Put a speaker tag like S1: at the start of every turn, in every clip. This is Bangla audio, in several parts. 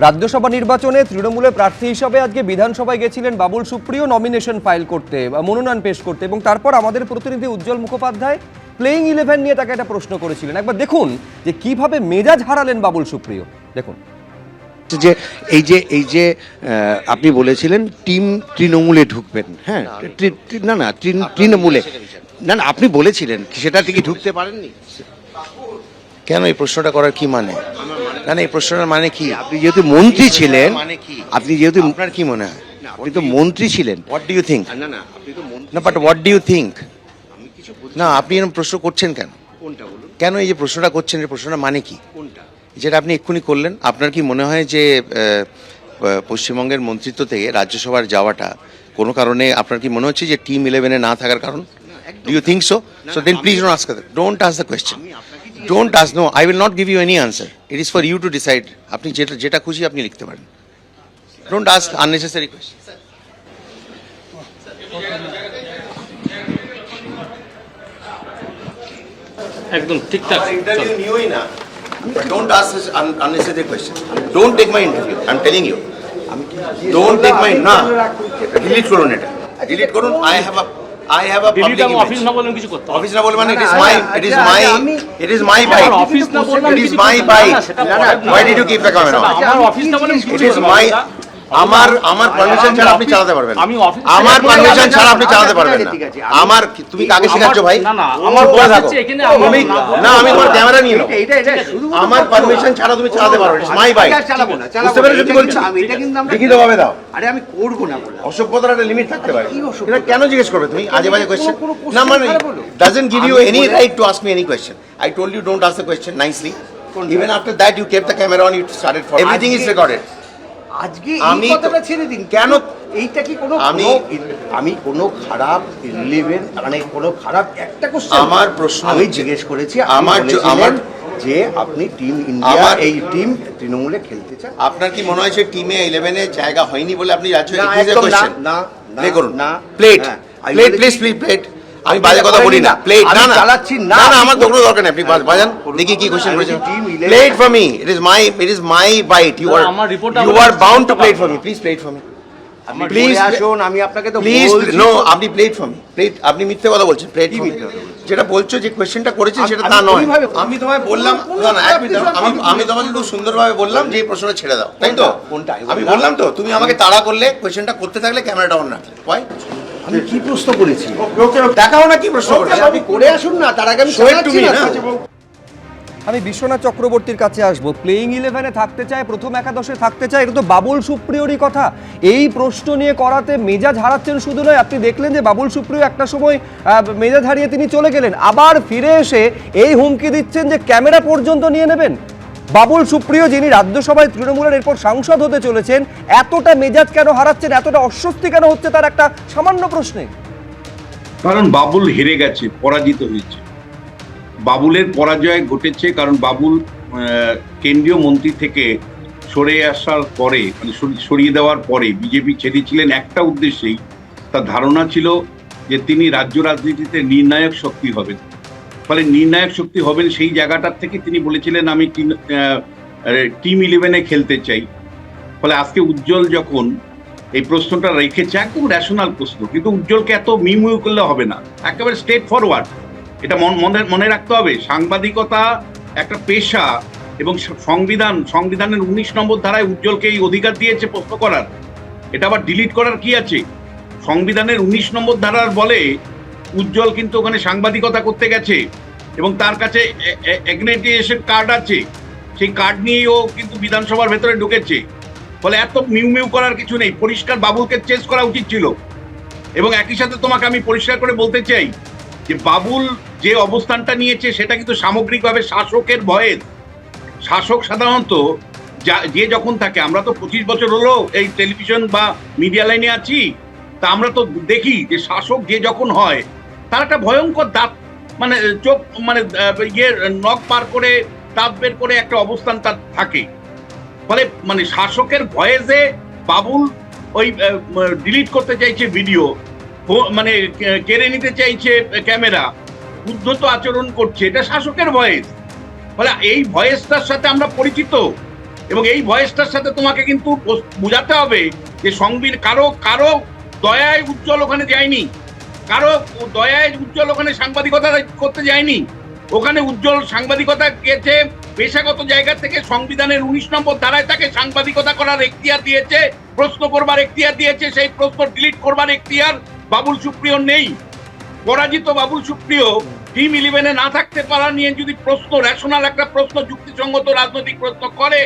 S1: রাজ্যসভা নির্বাচনে তৃণমূলের প্রার্থী হিসাবে আজকে বিধানসভায় গেছিলেন বাবুল সুপ্রিয় নমিনেশন ফাইল করতে বা মনোনয়ন পেশ করতে, এবং তারপর আমাদের প্রতিনিধি উজ্জ্বল মুখোপাধ্যায় প্লেইং 11 নিয়ে তাকে একটা প্রশ্ন করেছিলেন। একবার দেখুন যে কিভাবে মেজাজ হারালেন বাবুল সুপ্রিয়। দেখুন
S2: যে এই যে আপনি বলেছিলেন টিম তৃণমূলে ঢুকবেন, হ্যাঁ না তৃণমূলে না আপনি বলেছিলেন সেটা থেকে ঢুকতে পারেননি
S3: কেন? এই প্রশ্নটা করার কি মানে? না এই প্রশ্নটার মানে কি?
S2: আপনি যেহেতু মন্ত্রী ছিলেন,
S3: মানে কি
S2: আপনি যেহেতু
S3: আপনার কি মনে হয়?
S2: আপনি তো মন্ত্রী ছিলেন।
S3: What do you think?
S2: না আপনি তো মন্ত্রী।
S3: না but what do you think? না আপনি এরকম প্রশ্ন করছেন কেন?
S2: কোনটা বলুন?
S3: কেন এই যে প্রশ্নটা করছেন, এই প্রশ্নটা মানে কি?
S2: কোনটা?
S3: যেটা আপনি এক্ষুনি করলেন, আপনার কি মনে হয় যে পশ্চিমবঙ্গের মন্ত্রিত্ব থেকে রাজ্যসভার যাওয়াটা কোনো কারণে আপনার কি মনে হচ্ছে যে টিম 11-এ না থাকার কারণ? Do you think so? So then please don't ask the question. Don't ask, no I will not give you any answer. It is for you to decide. আপনি যেটা খুশি আপনি লিখতে পারেন। Don't ask unnecessary question.
S4: একদম ঠিকঠাক
S3: ইন্টারভিউ নিওই না। Don't ask this unnecessary question. Don't take my interview. I'm telling you. Don't take my না delete করুন এটা। delete করুন। I have a public image.
S4: Office না বললেন কিছু করতে
S3: অফিস না বলে মানে it is my bike.
S4: Office না বললেন
S3: It is my bike. Why did you keep the camera on?
S4: আমার অফিস না বললেন
S3: It is my আমার পারমিশন ছাড়া আপনি চালাতে পারবেন না। আমার পারমিশন ছাড়া আপনি চালাতে পারবেন না। আমার তুমি কাকে শেখাচ্ছ ভাই?
S4: না আমার
S3: বলে
S4: বস
S3: থাকো।
S4: হচ্ছে এখানে
S3: তুমি না আমি তোমার ক্যামেরা নিয়ে নাও। আমার পারমিশন ছাড়া তুমি চালাতে পারবে না। My bike.
S2: চালাবো না।
S3: বুঝতে পেরেছো কি বলছি?
S2: আমি এটা কিন্তু আমরা
S3: লিখিতভাবে দাও।
S2: আরে আমি করব না বলে।
S3: অসভ্যতার একটা লিমিট থাকতে পারে।
S2: কি অসভ্যতা?
S3: এটা কেন জিজ্ঞেস করবে তুমি আজে বাজে কোশ্চেন?
S2: কোনো question
S3: না মানে
S2: ছাড়া বলো।
S3: doesn't give you any right to ask me any question. I told you don't ask the question nicely. Even after that you kept the camera on, you started for everything is recorded.
S2: আজকে
S3: আমি
S2: এই কথাটা ছেড়ে দিন।
S3: কেন
S2: এইটা কি কোনো আমি কোনো খারাপ 11 মানে কোনো খারাপ একটা কোশ্চেন
S3: আমার প্রশ্ন
S2: আমি জিজ্ঞেস করেছি
S3: আমার
S2: যে আপনি টিম ইন্ডিয়া এই টিম তৃণমূলে খেলতে চান।
S3: আপনার কি মনে হয় যে টিমে 11-এ জায়গা হয়নি বলে আপনি রাজ্য
S2: না,
S3: একুশে
S2: একদম
S3: কোশ্চেন
S2: না,
S3: প্লে করুন
S2: না,
S3: প্লেট
S2: হ্যাঁ,
S3: প্লেট প্লিজ প্লেট আমি বাজে কথা বলি না প্লেট
S2: আমি
S3: না না
S2: চালাচ্ছি না।
S3: না না আমার তো কোনো দরকার নেই আপনি বাজান দেখি কি কোশ্চেন করেছেন play it for me it is my byte you are bound to play it for me please play it for me
S2: please আসুন আমি আপনাকে তো
S3: প্লিজ
S2: বলছি
S3: নো
S2: তো।
S3: আপনি প্লেট ফর মি প্লেট আপনি মিথ্যে কথা বলছেন প্লেট
S2: কি মিথ্যে কথা বলছি?
S3: যেটা বলছো যে কোশ্চেনটা করেছেন সেটা
S2: আমি
S3: তা নয়
S2: ওইভাবে-
S3: আমি তোমায় বললাম না না এক মিনিট আমি তোমাকে খুব সুন্দরভাবে বললাম যে এই প্রশ্নটা ছেড়ে দাও তাই তো
S2: কোনটা?
S3: আমি বললাম তো তুমি আমাকে তাড়া করলে কোশ্চেনটা করতে থাকলে ক্যামেরাটা অন রাখলে why
S2: আমি কি প্রশ্ন করেছি?
S3: দেখাও না কি প্রশ্ন করেছো
S2: আপনি করে আসুন না, তার আগে আমি
S3: Show it to
S2: চালাচ্ছি
S3: me,
S2: না।
S3: না?
S1: আমি বিশ্বনাথ চক্রবর্তীর কাছে আসবো। প্লেইং 11-এ থাকতে চায়, প্রথম একাদশে থাকতে চায়, এটা তো বাবুল সুপ্রিয়রই কথা। এই প্রশ্ন নিয়ে করাতে মেজাজ হারাচ্ছেন শুধু নয়, আপনি দেখলেন যে বাবুল সুপ্রিয় একটা সময় মেজাজ হারিয়ে তিনি চলে গেলেন, আবার ফিরে এসে এই হুমকি দিচ্ছেন যে ক্যামেরা পর্যন্ত নিয়ে নেবেন। বাবুল সুপ্রিয় যিনি রাজ্যসভায় তৃণমূলের এরপর সাংসদ হতে চলেছেন, এতটা মেজাজ কেন হারাচ্ছেন, এতটা অস্বস্তি কেন হচ্ছে তার একটা সামান্য প্রশ্নে?
S5: কারণ বাবুল হেরে গেছে, পরাজিত হয়েছে। বাবুলের পরাজয় ঘটেছে কারণ বাবুল কেন্দ্রীয় মন্ত্রী থেকে সরে আসার পরে মানে সরিয়ে দেওয়ার পরে বিজেপি ছেড়েছিলেন একটা উদ্দেশ্যেই। তার ধারণা ছিল যে তিনি রাজ্য রাজনীতিতে নির্ণায়ক শক্তি হবেন, ফলে নির্ণায়ক শক্তি হবেন সেই জায়গাটার থেকে তিনি বলেছিলেন আমি টিম 11-এ খেলতে চাই। ফলে আজকে উজ্জ্বল যখন এই প্রশ্নটা রেখেছে, একদম রেশনাল প্রশ্ন, কিন্তু উজ্জ্বলকে এত মিউ করলে হবে না, একেবারে স্ট্রেট ফরওয়ার্ড। এটা মনে রাখতে হবে, সাংবাদিকতা একটা পেশা এবং সংবিধানের 19 নম্বর ধারায় উজ্জ্বলকে এই অধিকার দিয়েছে প্রশ্ন করার। এটা আবার ডিলিট করার কি আছে? সংবিধানের 19 নম্বর ধারার বলে উজ্জ্বল কিন্তু ওখানে সাংবাদিকতা করতে গেছে এবং তার কাছে অ্যাক্রেডিটেশন কার্ড আছে, সেই কার্ড নিয়েই ও কিন্তু বিধানসভার ভেতরে ঢুকেছে। ফলে এত মিউ করার কিছু নেই, পরিষ্কার বাবুলকে চেস করা উচিত ছিল। এবং একই সাথে তোমাকে আমি পরিষ্কার করে বলতে চাই যে বাবুল যে অবস্থানটা নিয়েছে সেটা কিন্তু সামগ্রিকভাবে শাসকের ভয়ে। শাসক সাধারণত যে যখন থাকে, আমরা তো 25 বছর হলো এই টেলিভিশন বা মিডিয়া লাইনে আছি, তা আমরা তো দেখি যে শাসক যে যখন হয় তার একটা ভয়ঙ্কর দাঁত মানে চোখ মানে নখ পার করে দাঁত বের করে একটা অবস্থান তার থাকে। ফলে মানে শাসকের ভয়ে যে বাবুল ওই ডিলিট করতে চাইছে ভিডিও, মানে কেড়ে নিতে চাইছে ক্যামেরা, উদ্ধত আচরণ করছে, এটা শাসকের ভয়েস। ফলে এই ভয়েসটার সাথে আমরা পরিচিত এবং এই ভয়েসটার সাথে তোমাকে কিন্তু বোঝাতে হবে যে কারো কারো দয়ায় উজ্জ্বল ওখানে যায়নি, কারো দয়ায় উজ্জ্বল ওখানে সাংবাদিকতা করতে যায়নি। ওখানে উজ্জ্বল সাংবাদিকতা গেছে পেশাগত জায়গা থেকে, সংবিধানের 19 নম্বর ধারায় তাকে সাংবাদিকতা করার এখতিয়ার দিয়েছে, প্রশ্ন করবার এখতিয়ার দিয়েছে। সেই প্রশ্ন ডিলিট করবার এখতিয়ার বাবুল সুপ্রিয় নেই। পরাজিত বাবুল সুপ্রিয় টিম 11-এ না থাকতে পারা নিয়ে যদি প্রশ্ন, রেশনাল একটা প্রশ্ন, যুক্তিসঙ্গত রাজনৈতিক প্রশ্ন করে,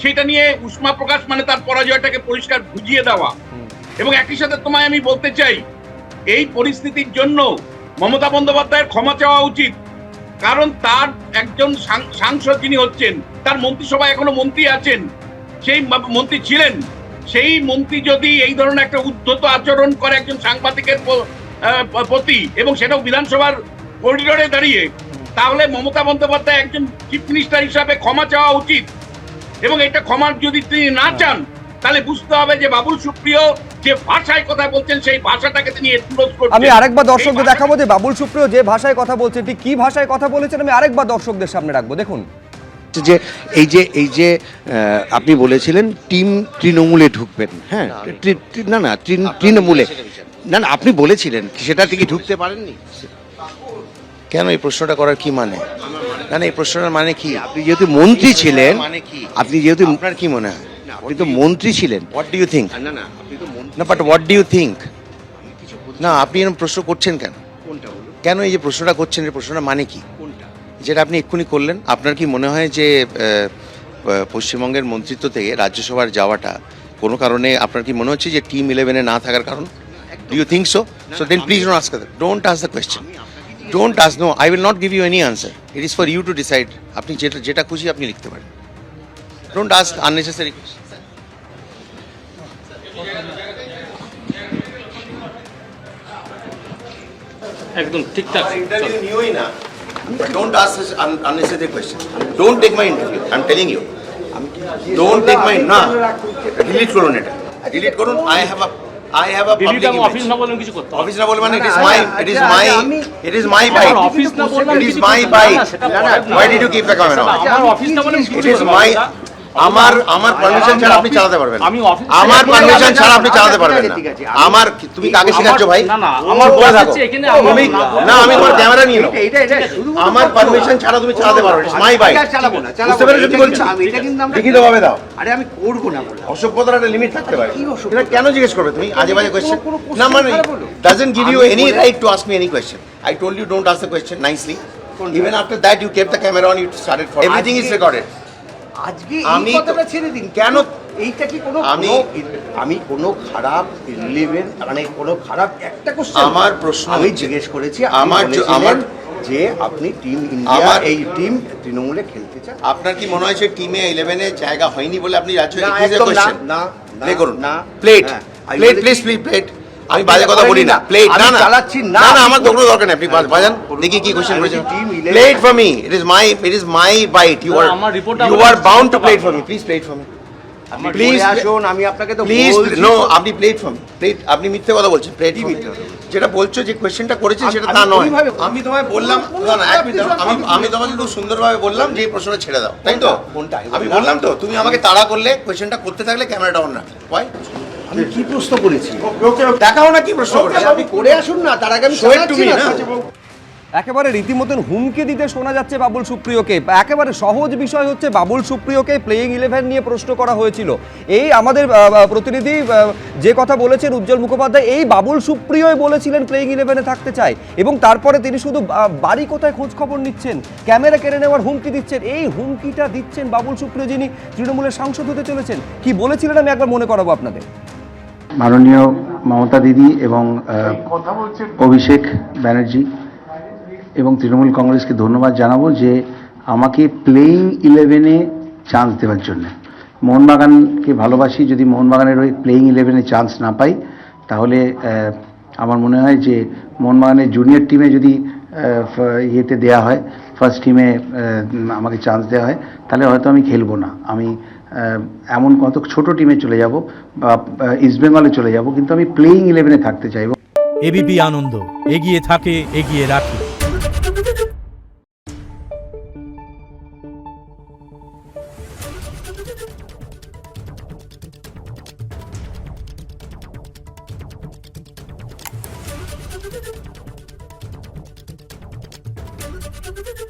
S5: সেটা নিয়ে উষ্মা প্রকাশ মানে তার পরাজয়টাকে পরিষ্কার বুঝিয়ে দেওয়া। এবং একই সাথে তোমায় আমি বলতে চাই, এই পরিস্থিতির জন্য মমতা বন্দ্যোপাধ্যায়ের ক্ষমা চাওয়া উচিত। কারণ তার একজন সাংসদ যিনি হচ্ছেন, তার মন্ত্রিসভায় এখনো মন্ত্রী আছেন, সেই মন্ত্রী ছিলেন, সেই মন্ত্রী যদি এই ধরনের একটা উদ্ধত আচরণ করে একজন সাংবাদিকের প্রতি, এবং সেটাও বিধানসভার করিডোরে দাঁড়িয়ে, তাহলে মমতা বন্দ্যোপাধ্যায় একজন চিফ মিনিস্টার হিসাবে ক্ষমা চাওয়া উচিত। এবং এটা ক্ষমার যদি তিনি না চান, তাহলে বুঝতে হবে যে বাবুল সুপ্রিয় যে ভাষায় কথা বলছেন, সেই ভাষাটাকে তিনি এনক্লোজ করছেন।
S1: আমি আরেকবার দর্শকদের দেখাবো যে বাবুল সুপ্রিয় যে ভাষায় কথা বলছেন, ঠিক কি ভাষায় কথা বলেছেন, আমি আরেকবার দর্শকদের সামনে রাখবো, দেখুন।
S2: যে এই যে আপনি বলেছিলেন টিম তৃণমূলে ঢুকবেন, হ্যাঁ, না তৃণমূলে, না আপনি বলেছিলেন, সেটা থেকে ঢুকতে পারেননি
S3: কেন এই প্রশ্নটা করার কি মানে? না না, এই প্রশ্নটার মানে কি?
S2: আপনি যেহেতু মন্ত্রী ছিলেন,
S3: মানে কি?
S2: আপনি যেহেতু
S3: আপনার কি মনে হয়?
S2: আপনি তো মন্ত্রী ছিলেন।
S3: What do you think?
S2: না আপনি তো মন্ত্রী।
S3: না, but what do you think? না, আপনি এরকম প্রশ্ন করছেন কেন?
S2: কোনটা বলুন?
S3: কেন এই যে প্রশ্নটা করছেন, এই প্রশ্নটা মানে কি?
S2: কোনটা?
S3: যেটা আপনি এক্ষুনি করলেন, আপনার কি মনে হয় যে পশ্চিমবঙ্গের মন্ত্রিত্ব থেকে রাজ্যসভার যাওয়াটা কোনো কারণে আপনার কি মনে হচ্ছে যে টিম 11-এ না থাকার কারণ? Do you think so? So then please don't ask that, don't ask the question, don't ask. No, I will not give you any answer, it is for you to decide. আপনি যেটা খুশি আপনি লিখতে পারেন, ডোন্ট আস্ক আননেসেসারি কোয়েশ্চেন।
S4: একদম ঠিকঠাক।
S3: ইন্টারভিউ নিওই না, don't ask such unnecessary questions. Don't take my interview, I'm telling you. Don't take my, না, delete করুন এটা, delete করুন। I have a
S4: দিল্লিতে
S3: public
S4: আমি
S3: image.
S4: অফিস না বললাম কিছু করতে হবে।
S3: অফিস না বলে মানে it is my bike.
S4: আমার অফিস না বললাম
S3: It is
S4: কিছু
S3: my
S4: করতে হবে
S3: bike.
S4: না, সেটা পরের
S3: Why
S4: ব্যাপার।
S3: did you keep the camera on?
S4: আমার অফিস না বললাম কিছু
S3: It is
S4: করতে
S3: my,
S4: হবে না।
S3: আমার পারমিশন ছাড়া আপনি চালাতে পারবেন না।
S4: আমি অফিস,
S3: আমার পারমিশন ছাড়া আপনি চালাতে পারবেন না। আমার তুমি কাকে শেখাচ্ছ ভাই?
S4: না না, আমার
S3: বলে
S4: বস
S3: থাকো।
S4: হচ্ছে এখানে আমার
S3: তুমি না, আমি তোমার ক্যামেরা নিয়ে নাও। আমার পারমিশন ছাড়া তুমি চালাতে পারো, ইটস মাই বাইক। বুঝতে পেরেছো কি বলছি? লিখিতভাবে দাও।
S6: আরে আমি করবো না বলে
S3: অসভ্যতার একটা লিমিট থাকতে পারে।
S6: কি অসভ্য?
S3: এটা কেন জিজ্ঞেস করবে তুমি আজে বাজে কোয়েশ্চেন? না মানে doesn't give you any right to ask me any question. I told you don't ask the question nicely. Even after that you kept the camera on, you started for everything is recorded.
S6: আজকে
S3: আমি
S6: এই কথাটা ছেড়ে দিন।
S3: কেন
S6: এইটা কি কোনো আমি কোনো খারাপ ইলেভেন, মানে কোনো খারাপ একটা কোশ্চেন
S3: আমার প্রশ্ন
S6: আমি
S3: হচ্ছে,
S6: জিজ্ঞেস করেছি,
S3: আমার
S6: আমার যে আপনি টিম ইন্ডিয়া, এই টিম তৃণমূলে খেলতে চান।
S3: আপনার কি মনে হয় যে টিমে 11-এ জায়গা হয়নি বলে আপনি রাজ্য
S6: না,
S3: একুশে
S6: একদম
S3: কোয়েশ্চেন
S6: না,
S3: প্লে করুন?
S6: না,
S3: প্লেট
S6: হ্যাঁ, আমি
S3: প্লেট
S6: বলেছি-
S3: প্লিজ প্লেট। আমি বাজে কথা বলি না, প্লেট।
S6: আমি
S3: না না
S6: চালাচ্ছি না।
S3: না না, আমার তো কোনো দরকার নেই, আপনি বাজান দেখি কি কোশ্চেন
S6: আমি
S3: করেছেন।
S6: team 11
S3: play it for me, it is my byte. You are
S4: আমার report
S3: ইউ
S4: আমার
S3: আর বাউন্ড টু
S4: করতে
S3: প্লেট
S4: পারবো
S3: ফর
S4: না।
S3: Me, please play it for me,
S6: আপনি
S3: প্লিজ
S6: পড়ে আসুন, আমি আপনাকে তো
S3: প্লিজ।
S6: বলছি
S3: নো,
S6: তো।
S3: আপনি প্লেট ফর মি, প্লেট। আপনি মিথ্যে কথা বলছেন, প্লেট ফর মি। যেটা বলছো যে কোশ্চেনটা করেছেন সেটা তা
S6: আমি
S3: নয়।
S6: ওইভাবে-
S3: আমি তোমায় বললাম, না না, এক মিনিট, আমি তোমাকে খুব সুন্দরভাবে বললাম যে এই প্রশ্নটা ছেড়ে দাও, তাই তো?
S6: কোনটা?
S3: আমি বললাম তো, তুমি আমাকে তাড়া করলে কোশ্চেনটা করতে থাকলে ক্যামেরাটা অন রাখ। Why?
S6: আমি কি প্রশ্ন করেছি?
S3: দেখাও না কি প্রশ্ন করেছে।
S6: আপনি করে আসুন না, তার আগে আমি
S3: Show it to
S6: চালাচ্ছি
S3: me,
S6: না।
S3: না?
S1: একেবারে রীতিমতন হুমকি দিতে শোনা যাচ্ছে বাবুল সুপ্রিয়কে। একেবারে সহজ বিষয় হচ্ছে, বাবুল সুপ্রিয়কে প্লেইং 11 নিয়ে প্রশ্ন করা হয়েছিল। এই আমাদের প্রতিনিধি যে কথা বলেছেন উজ্জ্বল মুখোপাধ্যায়, এই বাবুল সুপ্রিয়ই বলেছিলেন প্লেইং 11-এ থাকতে চাই, এবং তারপরে তিনি শুধু বাড়ি কোথায় খোঁজ খবর নিচ্ছেন, ক্যামেরা কেড়ে নেওয়ার হুমকি দিচ্ছেন। এই হুমকিটা দিচ্ছেন বাবুল সুপ্রিয়, যিনি তৃণমূলের সাংসদ হতে চলেছেন। কি বলেছিলেন আমি একবার মনে করাবো আপনাদের।
S7: মাননীয় মমতা দিদি এবং অভিষেক ব্যানার্জি এবং তৃণমূল কংগ্রেসকে ধন্যবাদ জানাবো যে আমাকে প্লেইং 11-এ চান্স দেওয়ার জন্য। মোহনবাগানকে ভালোবাসি, যদি মোহনবাগানের ওই প্লেইং 11-এ চান্স না পাই, তাহলে আমার মনে হয় যে মোহনবাগানের জুনিয়র টিমে যদি ইয়েতে দেওয়া হয়, ফার্স্ট টিমে আমাকে চান্স দেওয়া হয়, তাহলে হয়তো আমি খেলবো না। আমি এমন কত ছোট টিমে চলে যাব বা ইস্টবেঙ্গলে চলে যাব, কিন্তু আমি প্লেইং 11-এ থাকতে চাইব।
S8: এবিপি আনন্দ, এগিয়ে থাকে, এগিয়ে রাখে।
S9: Thank you.